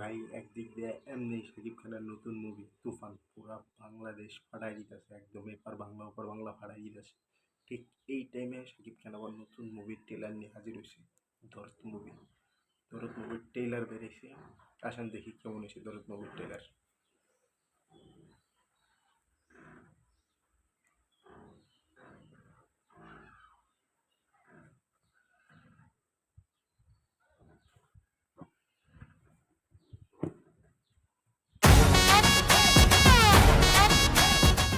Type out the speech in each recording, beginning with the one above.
ভাই একদিক দিয়ে এমনি শাকিব খানের নতুন মুভি তুফান পুরা বাংলাদেশ ফাটাই দিতেছে, একদম এপার বাংলা ওপার বাংলা ফাটাই দিতেছে। ঠিক এই টাইমে শাকিব খান আবার নতুন মুভির ট্রেলার নিয়ে হাজির হয়েছে। দরদ মুভি, দরদ মুভির ট্রেলার বেরিয়েছে। আসেন দেখি কেমন হয়েছে দরদ মুভির ট্রেলার।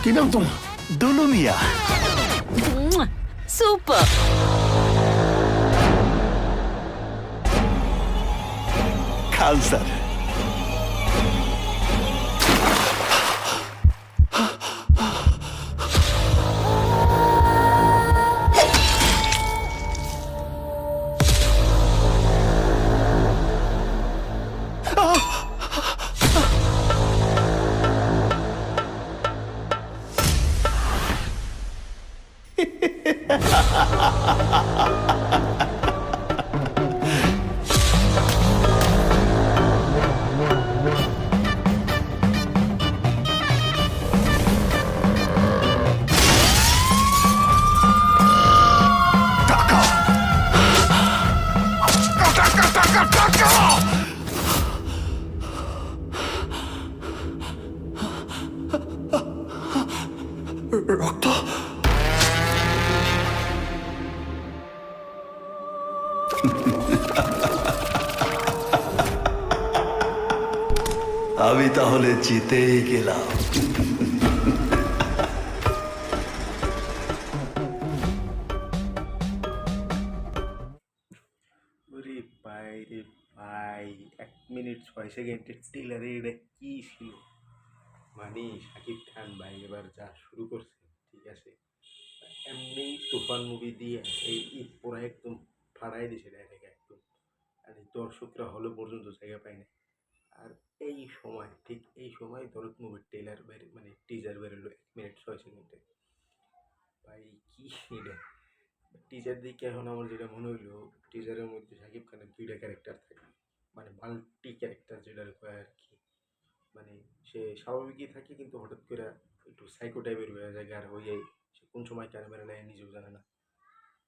কি নাম তোমার? দুলু মিয়া। সুপার। খান স্যার। রক্ত। আমি তাহলে জিতেই গেলাম। ওরে ভাই রে ভাই, 1 মিনিট 6 সেকেন্ডের ট্রেলারে এটা কি ছিল? মানে শাকিব খান ভাই এবার যা শুরু করছে, ঠিক আছে, এমনি তুফান মুভি দিয়ে এই ঈদ পুরা একদম ফাড়াই দিছে ডাইরেক্ট একদম। আর এই দর্শকরা হলে পর্যন্ত জায়গা পায় না। আর এই সময়, ঠিক এই সময় দরদ মুভির ট্রেলার বের মানে টিজার বেরোলো 1 মিনিট 6 সেকেন্ডে। ভাই কি এটা! টিজার দেখে এখন আমার যেটা মনে হইলো, টিজারের মধ্যে শাকিব খানের 2টা ক্যারেক্টার থাকে, মানে মাল্টি ক্যারেক্টার যেটার কয় আর কি। মানে সে স্বাভাবিকই থাকে কিন্তু হঠাৎ করে একটু সাইকো টাইপের হয়ে যায়, আর হয়ে যায় সে কোন সময় ক্যামেরা নেয় নিজেও জানে না।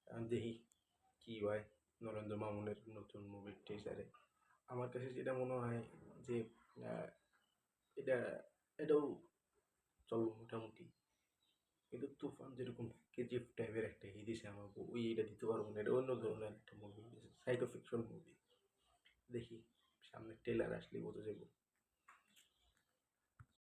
এখন দেখি কি হয় নরেন্দ্র মামুনের নতুন মুভির টিজারে। আমার কাছে যেটা মনে হয় যে আহ, এটা এটাও চলবে মোটামুটি, কিন্তু তুফান যেরকম কেজিএফ টাইপের একটা হিট দিছে আমাকে, ওই এটা দিতে পারবো না। এটা অন্য ধরনের একটা মুভি, সাইকো ফিকশন মুভি। দেখি সামনে ট্রেলার আসলে বোঝা যাবে।